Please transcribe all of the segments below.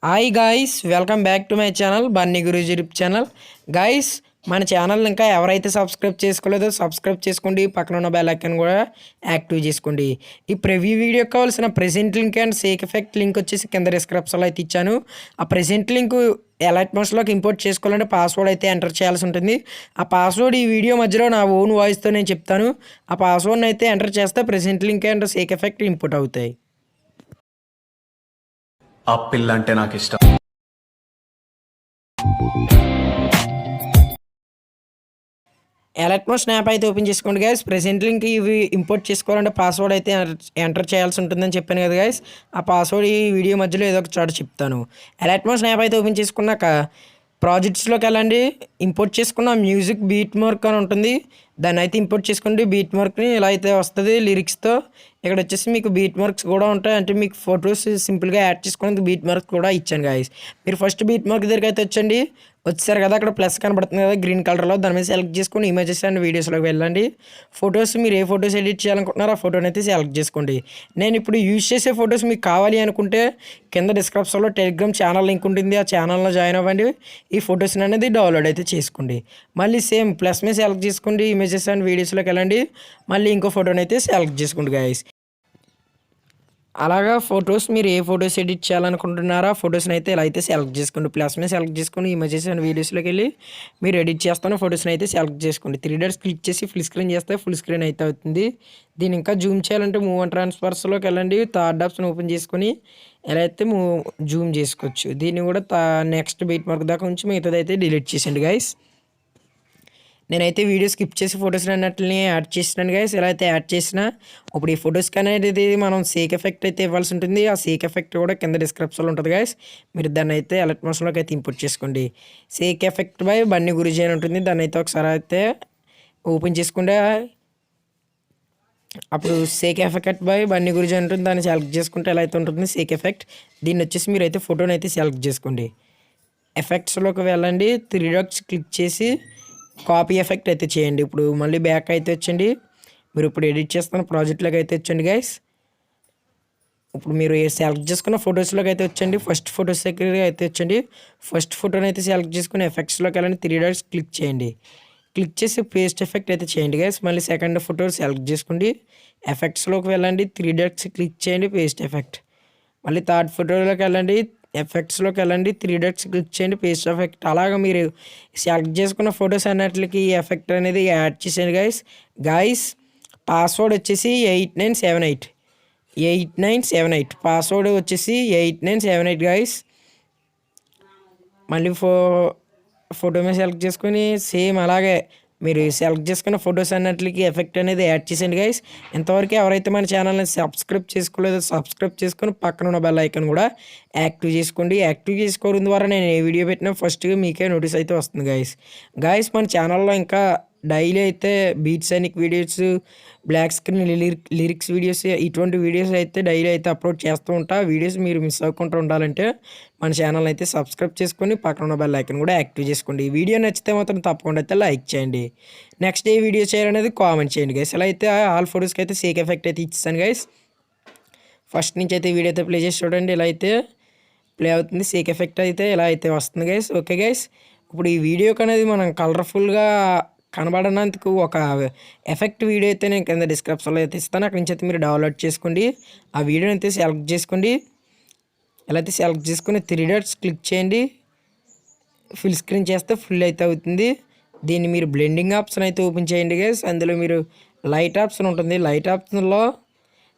Hi guys, welcome back to my channel Bunny Guruji channel. Guys, మన channel ఇంకా ఎవరైతే subscribe చేసుకోలేదో subscribe చేసుకోండి. పక్కన ఉన్న బెల్ ఐకాన్ కూడా యాక్టివ్ చేసుకోండి. ఈ ప్రివ్యూ వీడియో కావాల్సిన present link and sake effect link వచ్చేసి కింద డిస్క్రిప్షన్లో అయితే ఇచ్చాను. ఆ ప్రెజెంట్ లింక్ అలైట్మోషన్లోకి ఇంపోర్ట్ చేసుకోవాలంటే పాస్వర్డ్ అయితే ఎంటర్ చేయాల్సి ఉంటుంది. ఆ పాస్వర్డ్ ఈ వీడియో మధ్యలో నా ఓన్ వాయిస్తో నేను చెప్తాను. ఆ పాస్వర్డ్ని అయితే ఎంటర్ చేస్తే present link and sake effect import అవుతాయి. ఆ పిల్ల అంటే నాకు ఇష్టం. అలైట్మోషన్ యాప్ అయితే ఓపెన్ చేసుకోండి గైస్. ప్రెజెంట్ లింక్ ఇవి ఇంపోర్ట్ చేసుకోవాలంటే పాస్వర్డ్ అయితే ఎంటర్ చేయాల్సి ఉంటుందని చెప్పాను కదా గైస్. ఆ పాస్వర్డ్ ఈ వీడియో మధ్యలో ఏదో ఒక చోట చెప్తాను. అలైట్మోషన్ యాప్ అయితే ఓపెన్ చేసుకున్నాక ప్రాజెక్ట్స్లోకి వెళ్ళండి. ఇంపోర్ట్ చేసుకున్న మ్యూజిక్ బీట్ మార్క్ అని ఉంటుంది, దాన్ని అయితే ఇంపోర్ట్ చేసుకోండి. బీట్ మార్క్ని ఇలా అయితే వస్తుంది లిరిక్స్తో. ఇక్కడ వచ్చేసి మీకు బీట్ మార్క్స్ కూడా ఉంటాయి, అంటే మీకు ఫొటోస్ సింపుల్గా యాడ్ చేసుకోవడానికి బీట్ మార్క్స్ కూడా ఇచ్చాను గాయస్. మీరు ఫస్ట్ బీట్ మార్క్ దగ్గరికి అయితే వచ్చండి. వచ్చారు కదా, అక్కడ ప్లస్ కనబడుతుంది కదా గ్రీన్ కలర్లో, దాని మీద సెలెక్ట్ చేసుకొని ఇమేజెస్ అండ్ వీడియోస్లోకి వెళ్ళండి. ఫొటోస్ మీరు ఏ ఫొటోస్ ఎడిట్ చేయాలనుకుంటున్నారో ఆ ఫోటోని అయితే సెలెక్ట్ చేసుకోండి. నేను ఇప్పుడు యూజ్ చేసే ఫొటోస్ మీకు కావాలి అనుకుంటే కింద డిస్క్రిప్షన్లో టెలిగ్రామ్ ఛానల్ లింక్ ఉంటుంది, ఆ ఛానల్లో జాయిన్ అవ్వండి. ఈ ఫొటోస్ని అనేది డౌన్లోడ్ అయితే చేసుకోండి. మళ్ళీ సేమ్ ప్లస్ మీద సెలెక్ట్ చేసుకోండి, ఇమేజెస్ అండ్ వీడియోస్లోకి వెళ్ళండి. మళ్ళీ ఇంకో ఫోటోని అయితే సెలెక్ట్ చేసుకోండి గాయస్. అలాగా ఫొటోస్ మీరు ఏ ఫొటోస్ ఎడిట్ చేయాలనుకుంటున్నారో ఆ ఫొటోస్ని అయితే ఇలా అయితే సెలెక్ట్ చేసుకోండి. ప్లస్ మీద సెలెక్ట్ చేసుకొని ఇమేజెస్ అండ్ వీడియోస్లోకి వెళ్ళి మీరు ఎడిట్ చేస్తాను ఫొటోస్ని అయితే సెలెక్ట్ చేసుకోండి. 3 డాట్స్ క్లిక్ చేసి ఫుల్ స్క్రీన్ చేస్తే ఫుల్ స్క్రీన్ అయితే అవుతుంది. దీన్ని ఇంకా జూమ్ చేయాలంటే మూవ్ అండ్ ట్రాన్స్ఫర్స్లోకి వెళ్ళండి. థర్డ్ ఆప్షన్ ఓపెన్ చేసుకొని ఎలా అయితే జూమ్ చేసుకోవచ్చు. దీన్ని కూడా నెక్స్ట్ బీట్ మార్క్ దాకా ఉంచి మిగతాది అయితే డిలీట్ చేసేయండి గైస్. నేనైతే వీడియో స్కిప్ చేసి ఫొటోస్ అన్నట్లని యాడ్ చేసినాను గైస్. ఎలా అయితే యాడ్ చేసినా ఇప్పుడు ఈ ఫొటోస్కి అనేది మనం సేక్ ఎఫెక్ట్ అయితే ఇవ్వాల్సి ఉంటుంది. ఆ సేక్ ఎఫెక్ట్ కూడా కింద డిస్క్రిప్షన్లో ఉంటుంది గైస్. మీరు దాన్ని అయితే అలైట్మోషన్లోకి అయితే ఇంపోర్ట్ చేసుకోండి. Sake effect by Bunny Guruji అని ఉంటుంది, దాన్ని అయితే ఒకసారి అయితే ఓపెన్ చేసుకుంటే అప్పుడు sake effect by Bunny Guruji ఉంటుంది, దాన్ని సెలెక్ట్ చేసుకుంటే ఎలా అయితే ఉంటుంది సేక్ ఎఫెక్ట్. దీన్ని వచ్చేసి మీరు అయితే ఫోటోని అయితే సెలెక్ట్ చేసుకోండి. ఎఫెక్ట్స్లోకి వెళ్ళండి, 3 డాట్స్ క్లిక్ చేసి కాపీ ఎఫెక్ట్ అయితే చేయండి. ఇప్పుడు మళ్ళీ బ్యాక్ అయితే వచ్చండి. మీరు ఇప్పుడు ఎడిట్ చేస్తున్న ప్రాజెక్ట్లోకి అయితే వచ్చండి గైస్. ఇప్పుడు మీరు సెలెక్ట్ చేసుకున్న ఫొటోస్లోకి అయితే వచ్చండి. ఫస్ట్ ఫొటోస్ దగ్గర అయితే వచ్చండి. ఫస్ట్ ఫోటోని అయితే సెలెక్ట్ చేసుకుని ఎఫెక్ట్స్లోకి వెళ్ళండి, 3 డాట్స్ క్లిక్ చేయండి. క్లిక్ చేసి పేస్ట్ ఎఫెక్ట్ అయితే చేయండి గైస్. మళ్ళీ సెకండ్ ఫోటో సెలెక్ట్ చేసుకోండి, ఎఫెక్ట్స్లోకి వెళ్ళండి, 3 డాట్స్ క్లిక్ చేయండి, పేస్ట్ ఎఫెక్ట్. మళ్ళీ థర్డ్ ఫోటోలోకి వెళ్ళండి, ఎఫెక్ట్స్లోకి వెళ్ళండి, 3 డాట్స్ క్లిక్ చేయండి, పేస్ట్ ఎఫెక్ట్. అలాగా మీరు సెలెక్ట్ చేసుకున్న ఫొటోస్ అన్నిటికి ఈ ఎఫెక్ట్ అనేది యాడ్ చేసేయండి గైస్. పాస్వర్డ్ వచ్చేసి 8978 పాస్వర్డ్ వచ్చేసి 8978 గైస్. మళ్ళీ ఫోటో మీద సెలెక్ట్ చేసుకొని సేమ్ అలాగే మీరు సెలెక్ట్ చేసుకున్న ఫొటోస్ అన్నిటికి ఎఫెక్ట్ అనేది యాడ్ చేసేయండి గైస్. ఇంతవరకు ఎవరైతే మన ఛానల్ని సబ్స్క్రైబ్ చేసుకోలేదో సబ్స్క్రైబ్ చేసుకొని పక్కన ఉన్న బెల్ ఐకాన్ కూడా యాక్టివ్ చేసుకోండి. యాక్టివ్ చేసుకోవడం ద్వారా నేను ఏ వీడియో పెట్టినా ఫస్ట్గా మీకే నోటీస్ అయితే వస్తుంది గైస్. మన ఛానల్లో ఇంకా డైలీ అయితే బీట్సైనిక్ videos, black screen lyrics videos, ఇటువంటి వీడియోస్ అయితే డైలీ అయితే అప్లోడ్ చేస్తూ ఉంటా. వీడియోస్ మీరు మిస్ అవ్వకుండా ఉండాలంటే మన ఛానల్ అయితే సబ్స్క్రైబ్ చేసుకొని పక్కన ఉన్న బెల్ ఐకాన్ కూడా యాక్టివ్ చేసుకోండి. ఈ వీడియో నచ్చితే మాత్రం తప్పకుండా అయితే లైక్ చేయండి. నెక్స్ట్ ఏ వీడియో చేయాలనేది కామెంట్ చేయండి గైస్. ఎలా అయితే ఆల్ ఫోటోస్కి అయితే సేక్ ఎఫెక్ట్ అయితే ఇచ్చాను గైస్. ఫస్ట్ నుంచి అయితే వీడియో అయితే ప్లే చేసి చూడండి. ఇలా అయితే ప్లే అవుతుంది, సేక్ ఎఫెక్ట్ అయితే ఇలా అయితే వస్తుంది గైస్. ఓకే గైస్, ఇప్పుడు ఈ వీడియోకి అనేది మనం కలర్ఫుల్గా కనబడనందుకు ఒక ఎఫెక్ట్ వీడియో అయితే నేను కింద డిస్క్రిప్షన్లో అయితే ఇస్తాను. అక్కడి నుంచి అయితే మీరు డౌన్లోడ్ చేసుకోండి. ఆ వీడియోని అయితే సెలెక్ట్ చేసుకోండి. ఎలా అయితే సెలెక్ట్ చేసుకుని 3 డాట్స్ క్లిక్ చేయండి, ఫుల్ స్క్రీన్ చేస్తే ఫుల్ అయితే అవుతుంది. దీన్ని మీరు బ్లెండింగ్ ఆప్షన్ అయితే ఓపెన్ చేయండి గైస్. అందులో మీరు లైట్ ఆప్షన్ ఉంటుంది, లైట్ ఆప్షన్లో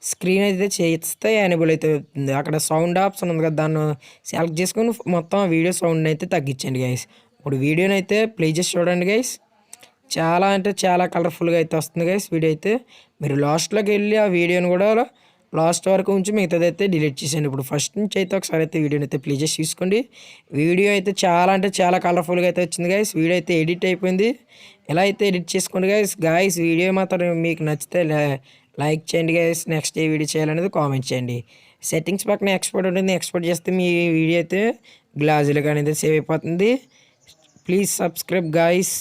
స్క్రీన్ అయితే చేస్తే ఎనేబుల్ అయితే అవుతుంది. అక్కడ సౌండ్ ఆప్షన్ ఉంది కదా, దాన్ని సెలెక్ట్ చేసుకొని మొత్తం వీడియో సౌండ్ని అయితే తగ్గించండి గైస్. ఇప్పుడు వీడియోని అయితే ప్లే చేసి చూడండి గైస్. చాలా అంటే చాలా కలర్ఫుల్గా అయితే వస్తుంది గైస్ వీడియో అయితే. మీరు లాస్ట్లోకి వెళ్ళి ఆ వీడియోని కూడా లాస్ట్ వరకు ఉంచి మిగతాది అయితే డిలీట్ చేసేయండి. ఇప్పుడు ఫస్ట్ నుంచి అయితే ఒకసారి అయితే వీడియోని అయితే ప్లే చేసి చూసుకోండి. వీడియో అయితే చాలా అంటే చాలా కలర్ఫుల్గా అయితే వచ్చింది గైస్. వీడియో అయితే ఎడిట్ అయిపోయింది. ఎలా అయితే ఎడిట్ చేసుకోండి గైస్. వీడియో మాత్రం మీకు నచ్చితే లైక్ చేయండి గైస్. నెక్స్ట్ ఏ వీడియో చేయాలనేది కామెంట్ చేయండి. సెట్టింగ్స్ పక్కన ఎక్స్పోర్ట్ ఉంటుంది, ఎక్స్పోర్ట్ చేస్తే మీ వీడియో అయితే గ్లాజులుగా అనేది సేవ్ అయిపోతుంది. Please subscribe guys.